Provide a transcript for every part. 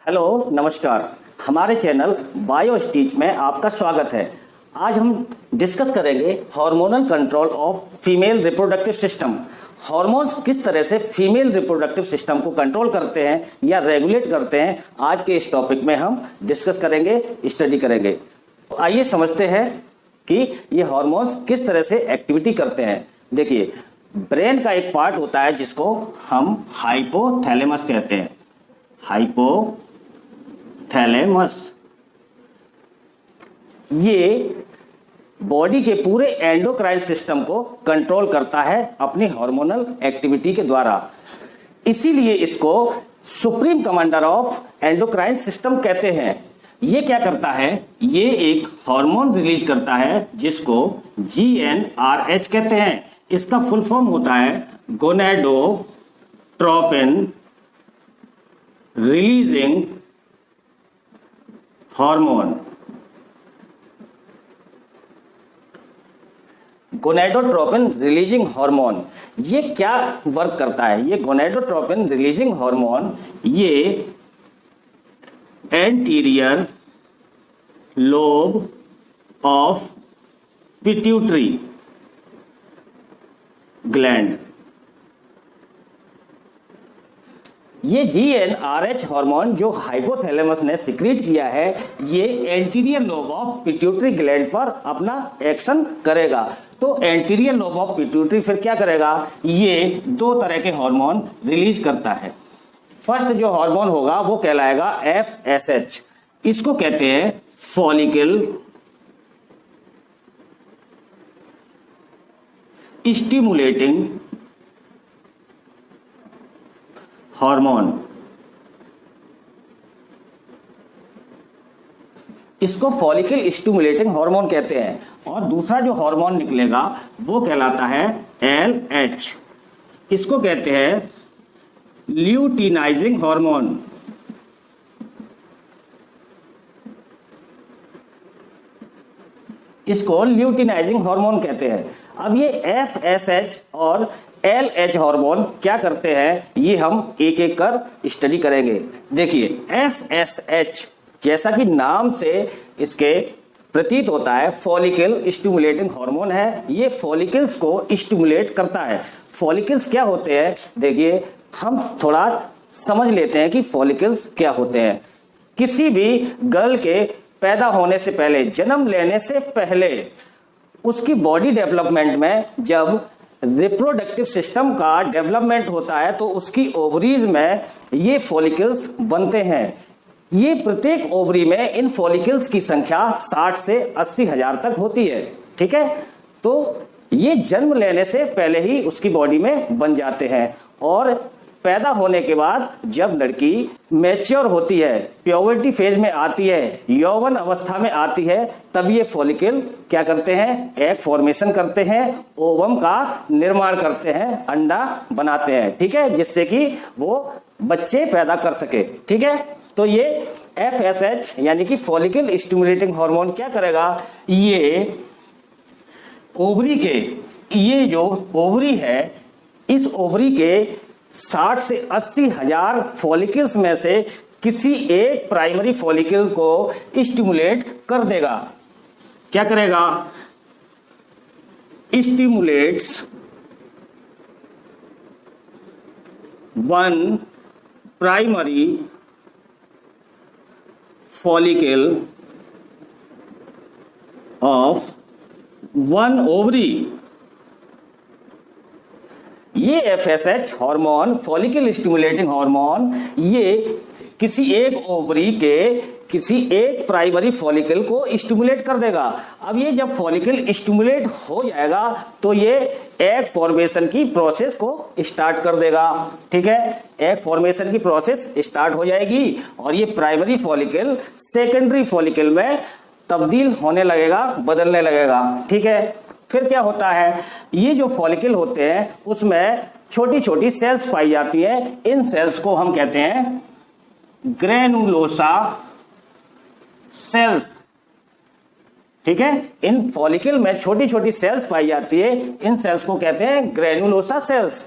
Hello नमस्कार। हमारे channel बायोस्टिच में आपका स्वागत है। आज हम डिस्कस करेंगे hormonal control of female reproductive system. Hormones किस तरह से फीमेल रिप्रोडक्टिव सिस्टम को कंट्रोल करते हैं या रेगुलेट करते हैं, आज के इस टॉपिक में हम डिस्कस करेंगे, स्टडी करेंगे। तो आइए समझते हैं कि ये हार्मोन्स किस तरह से एक्टिविटी करते हैं। देखिए, ब्रेन का एक पार्ट होता है जिसको हम हाइपोथैलेमस कहते हैं। हाइपोथैलेमस ये बॉडी के पूरे एंडोक्राइन सिस्टम को कंट्रोल करता है अपनी हार्मोनल एक्टिविटी के द्वारा। इसीलिए इसको supreme commander of endocrine system कहते हैं। ये क्या करता है? ये एक हार्मोन रिलीज करता है जिसको GnRH कहते हैं। इसका फुल फॉर्म होता है gonadotropin releasing hormone. Gonadotropin releasing hormone ये क्या वर्क करता है? ये गोनेडोट्रोपिन रिलीजिंग हार्मोन ये anterior lobe of pituitary gland, ये GnRH हार्मोन जो हाइपोथैलेमस ने सिक्रीट किया है, ये anterior lobe of pituitary gland पर अपना एक्शन करेगा। तो एंटीरियर लोब ऑफ पिट्यूटरी फिर क्या करेगा? ये दो तरह के हार्मोन रिलीज करता है। फर्स्ट जो हार्मोन होगा वो कहलाएगा FSH। इसको कहते हैं फॉलिकल स्टिमुलेटिंग हार्मोन। इसको फॉलिकल स्टिमुलेटिंग हार्मोन कहते हैं। और दूसरा जो हार्मोन निकलेगा वो कहलाता है LH। इसको कहते हैं ल्यूटिनाइजिंग हार्मोन। इसको ल्यूटिनाइजिंग हार्मोन कहते हैं। अब ये FSH और LH हार्मोन क्या करते हैं, ये हम एक एक कर स्टडी करेंगे। देखिए, FSH जैसा कि नाम से इसके प्रतीत होता है, फॉलिकल स्टिमुलेटिंग हार्मोन है। ये फॉलिकल्स को स्टिमुलेट करता है। फॉलिकल्स क्या होते हैं? देखिए, हम थोड़ा समझ लेते हैं कि फॉलिकल्स क्या होते हैं। किसी भी गर्ल के पैदा होने से पहले, जन्म लेने से पहले, उसकी बॉडी डेवलपमेंट में जब रिप्रोडक्टिव सिस्टम का डेवलपमेंट होता है तो उसकी ओवरीज में ये फॉलिकल्स बनते हैं। ये प्रत्येक ओवरी में इन फॉलिकल्स की संख्या 60 से 80 हजार तक होती है। ठीक है, तो ये जन्म लेने से पहले ही उसकी बॉडी में बन जाते हैं। और पैदा होने के बाद जब लड़की मैच्योर होती है, प्यूबर्टी फेज में आती है, यौवन अवस्था में आती है, तब ये फॉलिकल क्या करते हैं? एग फॉर्मेशन करते हैं, ओवम का निर्माण करते हैं, अंडा बनाते हैं। ठीक है, जिससे कि वो बच्चे पैदा कर सके। ठीक है, तो ये FSH यानी कि फॉलिकल स्टिमुलेटिंग हार्मोन क्या करेगा? ये ओवरी के, ये जो ओवरी है, इस ओवरी के 60 से 80 हजार फॉलिकल्स में से किसी एक प्राइमरी फॉलिकल को स्टिमुलेट कर देगा। क्या करेगा? Stimulates one primary follicle of one ovary. ये FSH hormone, follicle stimulating hormone, ये किसी एक ओवरी के किसी एक प्राइमरी फॉलिकल को स्टिमुलेट कर देगा। अब ये जब फॉलिकल स्टिमुलेट हो जाएगा तो ये एग फॉर्मेशन की प्रोसेस को स्टार्ट कर देगा। ठीक है, एग फॉर्मेशन की प्रोसेस स्टार्ट हो जाएगी और ये प्राइमरी फॉलिकल सेकेंडरी फॉलिकल में तब्दील होने लगेगा, बदलने लगेगा। ठीक है, फिर क्या होता है? ये जो फॉलिकल होते हैं उसमें छोटी छोटी सेल्स पाई जाती हैं। इन सेल्स को हम कहते हैं ग्रेनुलोसा सेल्स। ठीक है, इन फॉलिकल में छोटी छोटी सेल्स पाई जाती है, इन सेल्स को कहते हैं ग्रेनुलोसा सेल्स।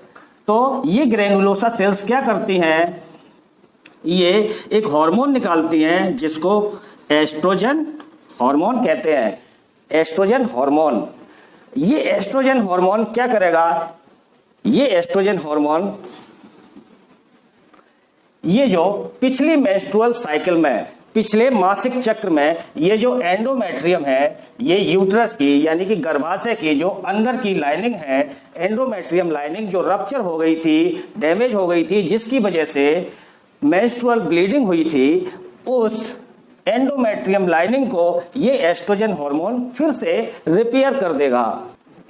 तो ये ग्रेनुलोसा सेल्स क्या करती हैं? ये एक हार्मोन निकालती हैं जिसको एस्ट्रोजन हार्मोन कहते हैं। एस्ट्रोजन हार्मोन, ये एस्ट्रोजन हार्मोन क्या करेगा, ये एस्ट्रोजन हार्मोन ये जो पिछली मेंस्ट्रुअल साइकिल में, पिछले मासिक चक्र में, ये जो एंडोमेट्रियम है, ये यूट्रस की यानी कि गर्भाशय की जो अंदर की लाइनिंग है, एंडोमेट्रियम लाइनिंग जो रप्चर हो गई थी, डैमेज हो गई थी, जिसकी वजह से मेंस्ट्रुअल ब्लीडिंग हुई थी, उस एंडोमेट्रियम लाइनिंग को ये एस्ट्रोजन हार्मोन फिर से रिपेयर कर देगा,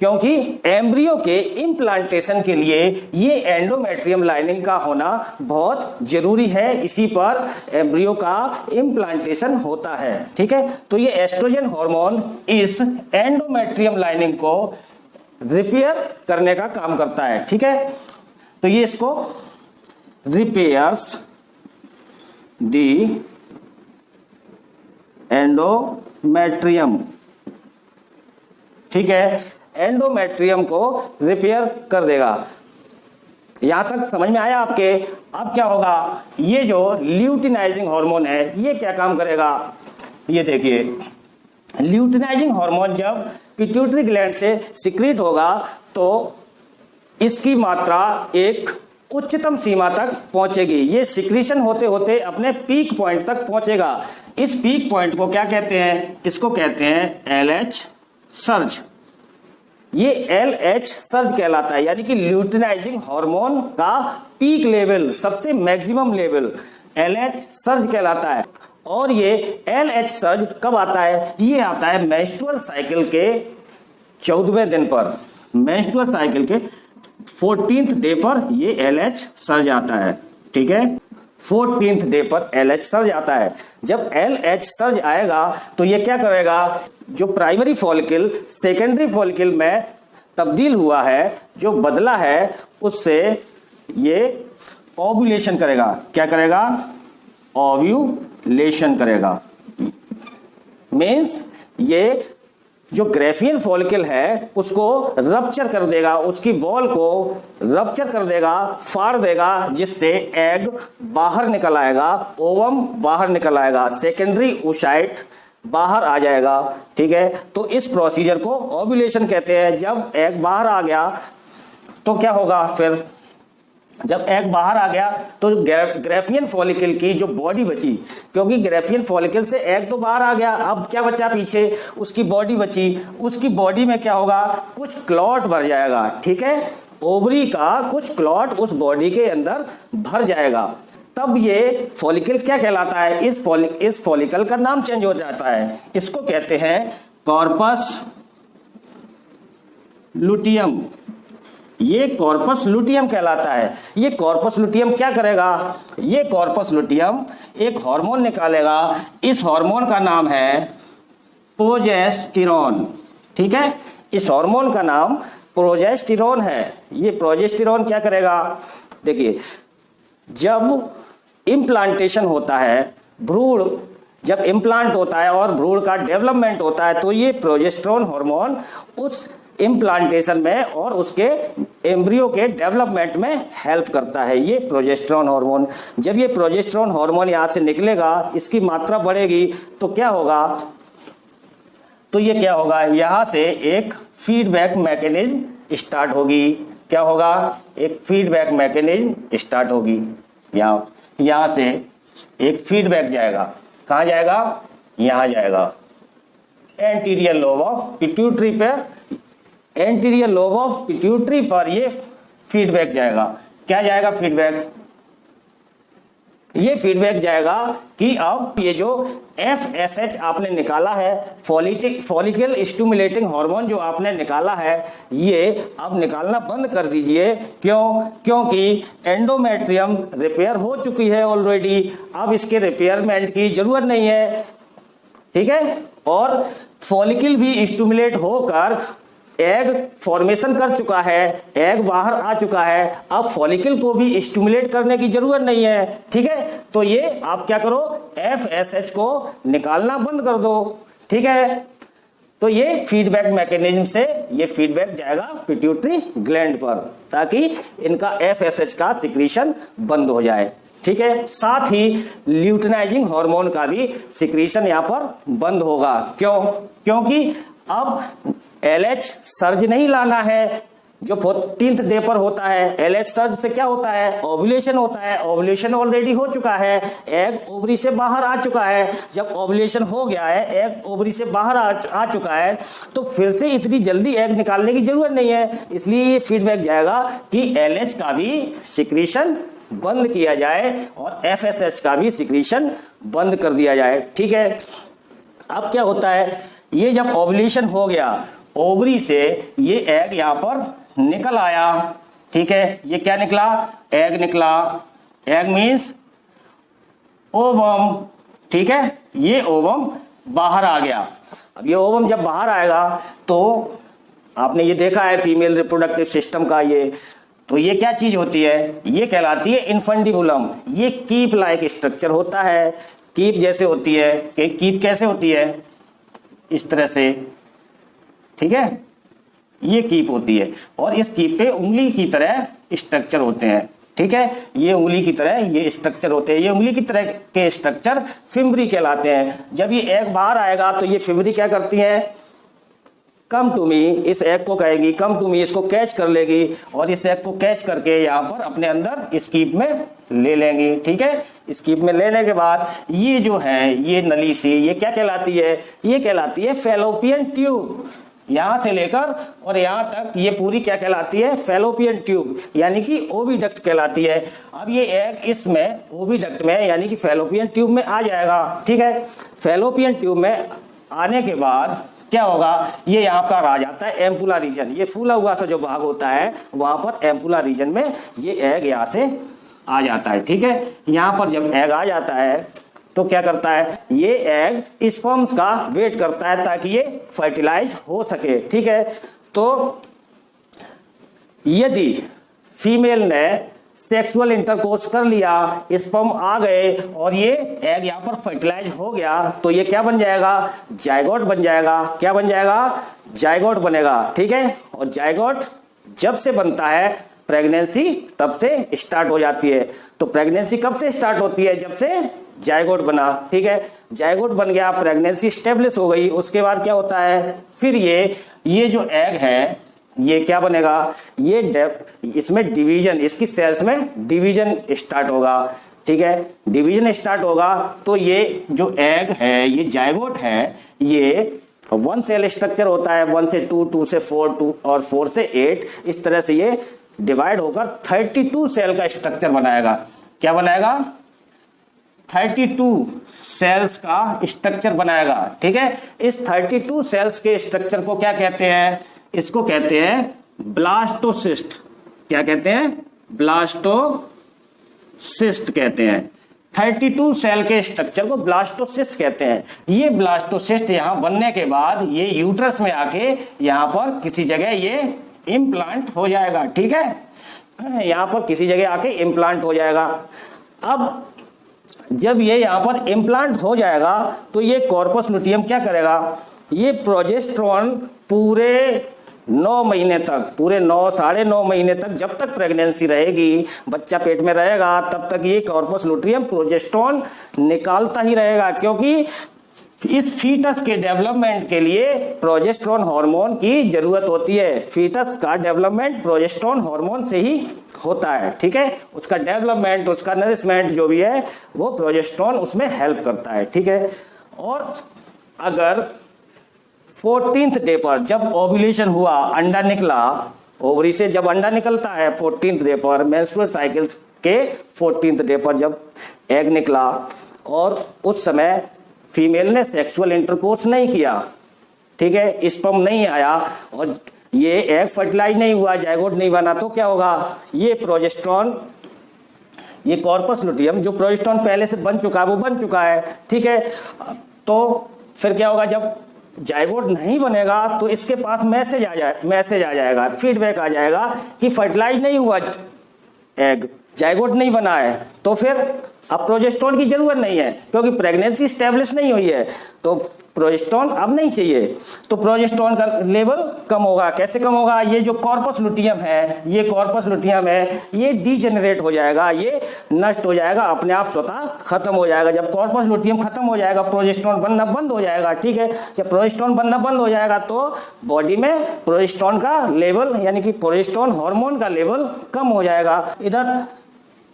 क्योंकि एम्ब्रियो के इम्प्लांटेशन के लिए ये एंडोमेट्रियम लाइनिंग का होना बहुत जरूरी है, इसी पर एम्ब्रियो का इम्प्लांटेशन होता है। ठीक है, तो ये एस्ट्रोजन हार्मोन इस एंडोमेट्रियम लाइनिंग को रिपेयर करने का काम करता है। ठीक है, तो ये इसको रिपेयर्स दी एंडोमेट्रियम। ठीक है, एंडोमेट्रियम को रिपेयर कर देगा। यहां तक समझ में आया आपके? अब क्या होगा, ये जो ल्यूटिनाइजिंग हार्मोन है ये क्या काम करेगा, ये देखिए, ल्यूटिनाइजिंग हार्मोन जब पिट्यूटरी ग्लैंड से सिक्रीट होगा तो इसकी मात्रा एक उच्चतम सीमा तक पहुंचेगी। ये सिक्रीशन होते होते अपने पीक पॉइंट तक पहुंचेगा। इस पीक पॉइंट को क्या कहते हैं, इसको कहते हैं एलएच सर्ज। ये एलएच सर्ज कहलाता है, यानी कि ल्यूटिनाइजिंग हार्मोन का पीक लेवल, सबसे मैक्सिमम लेवल एलएच सर्ज कहलाता है। और ये एलएच सर्ज कब आता है, ये आता है मेंस्ट्रुअल साइकिल के 14वें दिन पर, मेंस्ट्रुअल साइकिल के 14th डे पर ये एलएच सर्ज आता है। ठीक है, 14th डे पर एलएच सर्ज आता है। जब एलएच सर्ज आएगा तो ये क्या करेगा, जो प्राइमरी फॉलिकल सेकेंडरी फॉलिकल में तब्दील हुआ है, जो बदला है, उससे ये ओव्यूलेशन करेगा। क्या करेगा, ओव्यूलेशन करेगा। मीन्स ये जो ग्रेफियन फॉलिकल है उसको रप्चर कर देगा, उसकी वॉल को रप्चर कर देगा, फाड़ देगा, जिससे एग बाहर निकल आएगा, ओवम बाहर निकल आएगा, सेकेंडरी oocyte बाहर आ जाएगा। ठीक है, तो इस प्रोसीजर को ओव्यूलेशन कहते हैं। जब एग बाहर आ गया तो क्या होगा, फिर जब एग बाहर आ गया तो ग्रेफियन फॉलिकल की जो बॉडी बची, क्योंकि ग्रेफियन फॉलिकल से एग तो बाहर आ गया, अब क्या बचा पीछे, उसकी बॉडी बची। उसकी बॉडी में क्या होगा, कुछ क्लॉट भर जाएगा। ठीक है, ओवरी का कुछ क्लॉट उस बॉडी के अंदर भर जाएगा। तब ये फॉलिकल क्या कहलाता है, इस फॉलिकल का नाम चेंज हो जाता है। इसको कहते हैं कॉर्पस लुटियम। ये कॉर्पस लुटियम कहलाता है। ये कॉर्पस लुटियम क्या करेगा, ये कॉर्पस लुटियम एक हार्मोन निकालेगा। इस हार्मोन का नाम है प्रोजेस्टेरॉन। ठीक है, इस हार्मोन का नाम प्रोजेस्टेरॉन है। ये प्रोजेस्टेरॉन क्या करेगा, देखिए, जब इम्प्लांटेशन होता है, भ्रूण जब इम्प्लांट होता है और भ्रूण का डेवलपमेंट होता है, तो ये प्रोजेस्टेरॉन हार्मोन उस इम्प्लांटेशन में और उसके एम्ब्रियो के डेवलपमेंट में हेल्प करता है। ये प्रोजेस्टेरॉन हार्मोन, जब ये प्रोजेस्टेरॉन हार्मोन यहाँ से निकलेगा, इसकी मात्रा बढ़ेगी, तो क्या होगा, तो ये क्या होगा, यहाँ से एक फीडबैक मैकेनिज्म स्टार्ट होगी। क्या होगा, एक फीडबैक मैकेनिज्म स्टार्ट होगी। यहाँ से एक फीडबैक जाएगा, कहाँ जाएगा, यहाँ जाएगा, एंटीरियर लोब ऑफ पिट्यूटरी पे, एंटीरियर लोब ऑफ पिट्यूटरी पर ये फीडबैक जाएगा। क्या जाएगा फीडबैक, ये फीडबैक जाएगा कि अब ये जो FSH आपने निकाला है, फॉलिकल स्टिमुलेटिंग हार्मोन जो आपने निकाला है, ये अब निकालना बंद कर दीजिए। क्यों, क्योंकि एंडोमेट्रियम रिपेयर हो चुकी है ऑलरेडी, अब इसके रिपेयरमेंट की जरूरत नहीं है। ठीक है, और फॉलिकल भी स्टिमुलेट होकर एग फॉर्मेशन कर चुका है, एग बाहर आ चुका है, अब फॉलिकल को भी स्टिमुलेट करने की जरूरत नहीं है। ठीक है, तो ये आप क्या करो, FSH को निकालना बंद कर दो। ठीक है, तो ये फीडबैक मैकेनिज्म से ये फीडबैक जाएगा पिट्यूटरी ग्लैंड पर, ताकि इनका FSH का सिक्रीशन बंद हो जाए। ठीक है। साथ ही ल्यूटिनाइजिंग हार्मोन का भी सिक्रीशन यहाँ पर बंद होगा। क्यों? क्योंकि अब LH सर्ज नहीं लाना है जो 14th डे पर होता है। LH सर्ज से क्या होता है? ओव्यूलेशन होता है। ओव्यूलेशन ऑलरेडी हो चुका है, एग ओवरी से बाहर आ चुका है। जब ओव्यूलेशन हो गया है, एग ओवरी से बाहर आ चुका है, तो फिर से इतनी जल्दी एग निकालने की जरूरत नहीं है। इसलिए ये फीडबैक जाएगा कि LH का भी सिक्रीशन बंद किया जाए और FSH का भी सिक्रीशन बंद कर दिया जाए। ठीक है। अब क्या होता है, ये जब ओव्यूलेशन हो गया, ओवरी से ये एग यहाँ पर निकल आया। ठीक है। ये क्या निकला? एग निकला। Egg means ovum. ठीक है। ये ओवम बाहर आ गया। अब ये ओवम जब बाहर आएगा तो आपने ये देखा है फीमेल रिप्रोडक्टिव सिस्टम का ये, तो ये क्या चीज होती है? ये कहलाती है इन्फंडिबुलम। ये कीप लाइक स्ट्रक्चर होता है, कीप जैसे होती है। कि कीप कैसे होती है? इस तरह से। ठीक है। ये कीप होती है और इस कीप पे उंगली की तरह स्ट्रक्चर होते हैं। ठीक है। ये उंगली की तरह ये स्ट्रक्चर होते हैं। ये उंगली की तरह के स्ट्रक्चर फिम्बरी कहलाते हैं। जब ये एग बाहर आएगा तो ये फिम्बरी क्या करती है? कम टू मी, इस एग को कहेगी कम टू मी, इसको कैच कर लेगी और इस एग को कैच करके यहाँ पर अपने अंदर इस कीप में ले लेंगी। ठीक है। इस कीप में लेने के बाद ये जो है ये नली सी, ये क्या कहलाती है? ये कहलाती है फैलोपियन ट्यूब। यहां से लेकर और यहां तक ये पूरी क्या कहलाती है? फैलोपियन ट्यूब, यानी कि ओविडक्ट कहलाती है। अब ये एग इसमें ओविडक्ट में यानी कि फैलोपियन ट्यूब में आ जाएगा। ठीक है। फैलोपियन ट्यूब में आने के बाद क्या होगा? ये यहाँ पर आ जाता है एम्पुला रीजन। ये फूला हुआ सा जो भाग होता है वहां पर एम्पुला रीजन में ये एग यहाँ से आ जाता है। ठीक है। यहाँ पर जब एग आ जाता है तो क्या करता है? ये एग स्पर्म्स का वेट करता है ताकि ये फर्टिलाइज हो सके। ठीक है। तो यदि फीमेल ने सेक्सुअल इंटरकोर्स कर लिया, स्पर्म आ गए और ये एग यहाँ पर फर्टिलाइज हो गया, तो ये क्या बन जाएगा? जायगोट बन जाएगा। क्या बन जाएगा? जायगोट बनेगा। ठीक है। और जायगोट जब से बनता है प्रेगनेंसी तब से स्टार्ट हो जाती है। तो प्रेगनेंसी कब से स्टार्ट होती है? जब से जायगोट बना। ठीक है। जायगोट बन गया, प्रेगनेंसी स्टेब्लिश हो गई। उसके बाद क्या होता है? फिर ये जो एग है ये क्या बनेगा? ये इसमें डिवीजन, इसकी सेल्स में डिवीजन स्टार्ट होगा। ठीक है। डिवीजन स्टार्ट होगा तो ये जो एग है, ये जायगोट है, ये 1 सेल स्ट्रक्चर होता है, 1 से 2, 2 से 4, 2 और 4 से 8, इस तरह से ये डिवाइड होकर 32 सेल का स्ट्रक्चर बनाएगा। क्या बनाएगा? 32 सेल्स का स्ट्रक्चर बनाएगा। ठीक है। इस 32 सेल्स के स्ट्रक्चर को क्या कहते हैं? इसको कहते हैं ब्लास्टोसिस्ट। क्या कहते हैं? ब्लास्टोसिस्ट कहते हैं। 32 सेल के स्ट्रक्चर को ब्लास्टोसिस्ट कहते हैं। ये ब्लास्टोसिस्ट यहां बनने के बाद ये यूट्रस में आके यहां पर किसी जगह ये इम्प्लांट हो जाएगा। ठीक है। यहां पर किसी जगह आके इम्प्लांट हो जाएगा। अब जब ये यहाँ पर इम्प्लांट हो जाएगा तो ये कॉर्पस लुटियम क्या करेगा? ये प्रोजेस्टेरोन पूरे 9 महीने तक, पूरे 9 साढ़े 9 महीने तक, जब तक प्रेगनेंसी रहेगी, बच्चा पेट में रहेगा, तब तक ये कॉर्पस लुटियम प्रोजेस्टेरोन निकालता ही रहेगा। क्योंकि इस फीटस के डेवलपमेंट के लिए प्रोजेस्टेरोन हार्मोन की जरूरत होती है। फीटस का डेवलपमेंट प्रोजेस्टेरोन हार्मोन से ही होता है। ठीक है। उसका डेवलपमेंट, उसका नरिशमेंट जो भी है वो प्रोजेस्टेरोन उसमें हेल्प करता है। ठीक है। और अगर 14th डे पर जब ओव्यूलेशन हुआ, अंडा निकला ओवरी से, जब अंडा निकलता है 14th डे पर, मेंस्ट्रुअल साइकिल्स के 14th डे पर जब एग निकला और उस समय फीमेल ने सेक्सुअल इंटरकोर्स नहीं किया, ठीक है, स्पर्म नहीं आया और ये एग फर्टिलाइज नहीं हुआ, जायगोट नहीं बना, तो क्या होगा? ये प्रोजेस्टेरोन, ये कॉर्पस लुटियम जो प्रोजेस्टेरोन पहले से बन चुका है वो बन चुका है। ठीक है। तो फिर क्या होगा? जब जायगोट नहीं बनेगा तो इसके पास मैसेज आ जाएगा, फीडबैक आ जाएगा कि फर्टिलाइज नहीं हुआ एग, जायगोट नहीं बना है। तो फिर अब प्रोजेस्टेरोन की जरूरत नहीं है क्योंकि प्रेगनेंसी स्टेब्लिश नहीं हुई है, तो प्रोजेस्टेरोन अब नहीं चाहिए, तो प्रोजेस्टेरोन का लेवल कम होगा। कैसे कम होगा? ये जो कॉर्पस लुटियम है, ये कॉर्पस लुटियम है, ये डीजेनरेट हो जाएगा, ये नष्ट हो जाएगा, अपने आप स्वतः खत्म हो जाएगा। जब कॉर्पस लुटियम खत्म हो जाएगा, प्रोजेस्टेरोन बनना बंद हो जाएगा। ठीक है, जब प्रोजेस्टेरोन बनना बंद हो जाएगा तो बॉडी में प्रोजेस्टेरोन का लेवल यानी कि प्रोजेस्टेरोन हार्मोन का लेवल कम हो जाएगा।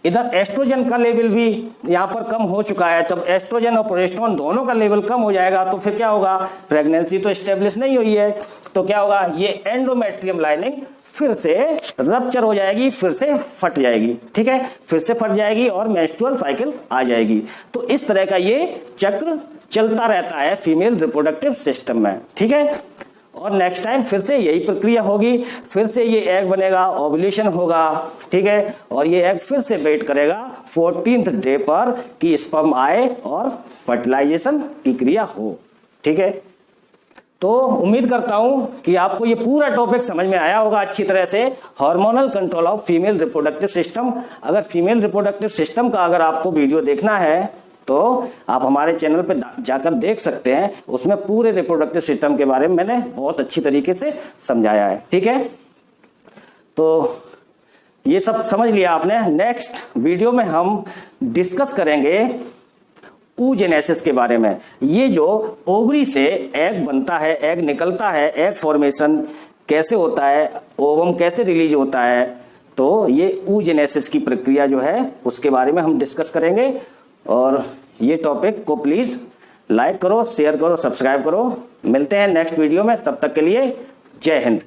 इधर एस्ट्रोजन का लेवल भी यहाँ पर कम हो चुका है। जब एस्ट्रोजन और प्रोजेस्टेरोन दोनों का लेवल कम हो जाएगा तो फिर क्या होगा? प्रेगनेंसी तो एस्टेब्लिश नहीं हुई है, तो क्या होगा? ये एंडोमेट्रियम लाइनिंग फिर से रप्चर हो जाएगी, फिर से फट जाएगी। ठीक है, फिर से फट जाएगी और मेंस्ट्रुअल साइकिल आ जाएगी। तो इस तरह का ये चक्र चलता रहता है फीमेल रिप्रोडक्टिव सिस्टम में। ठीक है, और नेक्स्ट टाइम फिर से यही प्रक्रिया होगी, फिर से ये एग बनेगा, ओव्यूलेशन होगा। ठीक है, और ये एग फिर से वेट करेगा 14th डे पर कि स्पर्म आए और फर्टिलाइजेशन की क्रिया हो। ठीक है, तो उम्मीद करता हूं कि आपको ये पूरा टॉपिक समझ में आया होगा अच्छी तरह से। Hormonal control of female reproductive system. अगर फीमेल रिप्रोडक्टिव सिस्टम का अगर आपको वीडियो देखना है तो आप हमारे चैनल पे जाकर देख सकते हैं, उसमें पूरे रिप्रोडक्टिव सिस्टम के बारे में मैंने बहुत अच्छी तरीके से समझाया है। ठीक है, तो ये सब समझ लिया आपने। नेक्स्ट वीडियो में हम डिस्कस करेंगे oogenesis के बारे में। ये जो ओवरी से एग बनता है, एग निकलता है, एग फॉर्मेशन कैसे होता है, ओवम कैसे रिलीज होता है, तो ये oogenesis की प्रक्रिया जो है उसके बारे में हम डिस्कस करेंगे। और ये टॉपिक को प्लीज लाइक करो, शेयर करो, सब्सक्राइब करो। मिलते हैं नेक्स्ट वीडियो में, तब तक के लिए जय हिंद।